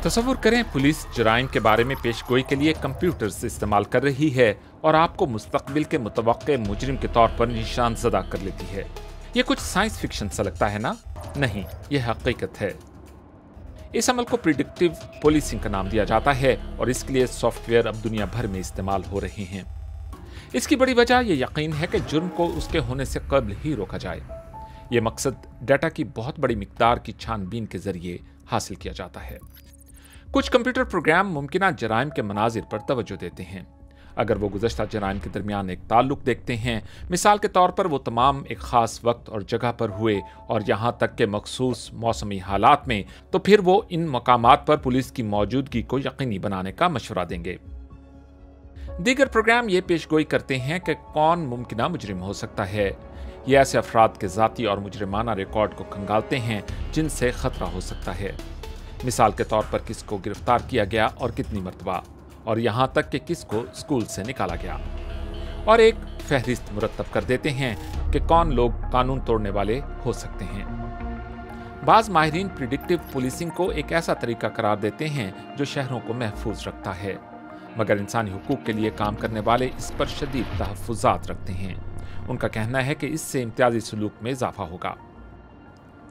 तसव्वुर करें पुलिस जराइम के बारे में पेशगोई के लिए कंप्यूटर्स इस्तेमाल कर रही है और आपको मुस्तकबिल के मुतवक्के मुजरिम के तौर पर निशान ज़दा कर लेती है। ये कुछ साइंस फिक्शन सा लगता है ना? नहीं, यह हकीकत है। इस अमल को प्रिडिक्टिव पुलिसिंग का नाम दिया जाता है और इसके लिए सॉफ्टवेयर अब दुनिया भर में इस्तेमाल हो रहे हैं। इसकी बड़ी वजह यह यकीन है कि जुर्म को उसके होने से कब्ल ही रोका जाए। यह मकसद डाटा की बहुत बड़ी मिकदार की छानबीन के जरिए हासिल किया जाता है। कुछ कंप्यूटर प्रोग्राम मुमकिना जराइम के मनाजिर पर तवज्जो देते हैं। अगर वो गुज़श्ता जराइम के दरमियान एक ताल्लुक देखते हैं, मिसाल के तौर पर वो तमाम एक ख़ास वक्त और जगह पर हुए और यहाँ तक के मखसूस मौसमी हालात में, तो फिर वो इन मकामात पर पुलिस की मौजूदगी को यकीनी बनाने का मशवरा देंगे। दीगर प्रोग्राम ये पेशगोई करते हैं कि कौन मुमकिना मुजरिम हो सकता है। ये ऐसे अफराद के ज़ाती और मुजरिमाना रिकॉर्ड को खंगालते हैं जिनसे ख़तरा हो सकता है। मिसाल के तौर पर किसको गिरफ्तार किया गया और कितनी मरतबा, और यहाँ तक कि किसको स्कूल से निकाला गया, और एक फहरिस्त मुरतब कर देते हैं कि कौन लोग कानून तोड़ने वाले हो सकते हैं। बाज़ माहिरीन प्रिडिक्टिव पुलिसिंग को एक ऐसा तरीका करार देते हैं जो शहरों को महफूज रखता है, मगर इंसानी हुकूक के लिए काम करने वाले इस पर शदीद तहफ़्फ़ुज़ात रखते हैं। उनका कहना है कि इससे इम्तियाजी सलूक में इजाफा होगा।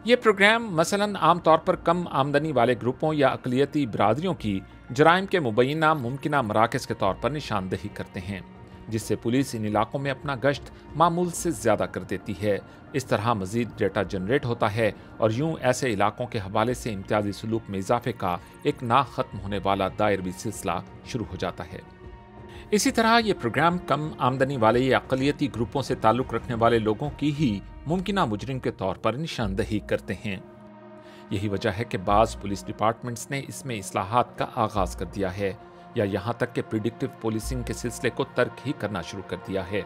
ये प्रोग्राम मसलन आम तौर पर कम आमदनी वाले ग्रुपों या अक़लियती बरादरियों की जराइम के मुबैना मुमकिना मराकज़ के तौर पर निशानदही करते हैं, जिससे पुलिस इन इलाकों में अपना गश्त मामूल से ज़्यादा कर देती है। इस तरह मज़ीद डेटा जनरेट होता है और यूं ऐसे इलाकों के हवाले से इम्तियाजी सलूक में इजाफे का एक ना ख़त्म होने वाला दायरवी सिलसिला शुरू हो जाता है। इसी तरह ये प्रोग्राम कम आमदनी वाले या अक़लियती ग्रुपों से ताल्लुक़ रखने वाले लोगों की ही मुमकिना मुजरिम के तौर पर निशानदही करते हैं। यही वजह है कि बाज़ पुलिस डिपार्टमेंट्स ने इसमें इस्लाहात का आगाज़ कर दिया है या यहाँ तक कि प्रिडिक्टिव पुलिसिंग के सिलसिले को तर्क ही करना शुरू कर दिया है।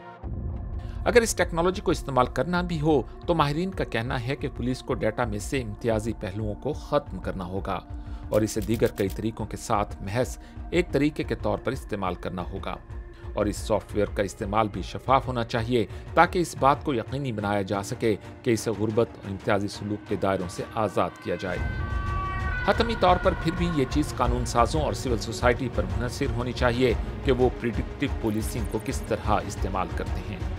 अगर इस टेक्नोलॉजी को इस्तेमाल करना भी हो तो माहिरीन का कहना है कि पुलिस को डाटा में से इम्तियाजी पहलुओं को ख़त्म करना होगा और इसे दीगर कई तरीकों के साथ महज एक तरीके के तौर पर इस्तेमाल करना होगा, और इस सॉफ्टवेयर का इस्तेमाल भी शफाफ होना चाहिए ताकि इस बात को यकीनी बनाया जा सके कि इसे गुर्बत और इम्तियाजी सलूक के दायरों से आज़ाद किया जाए। हतमी तौर पर फिर भी ये चीज़ कानून साजों और सिविल सोसाइटी पर मुनहसर होनी चाहिए कि वो प्रिडिक्टिव पुलिसिंग को किस तरह इस्तेमाल करते हैं।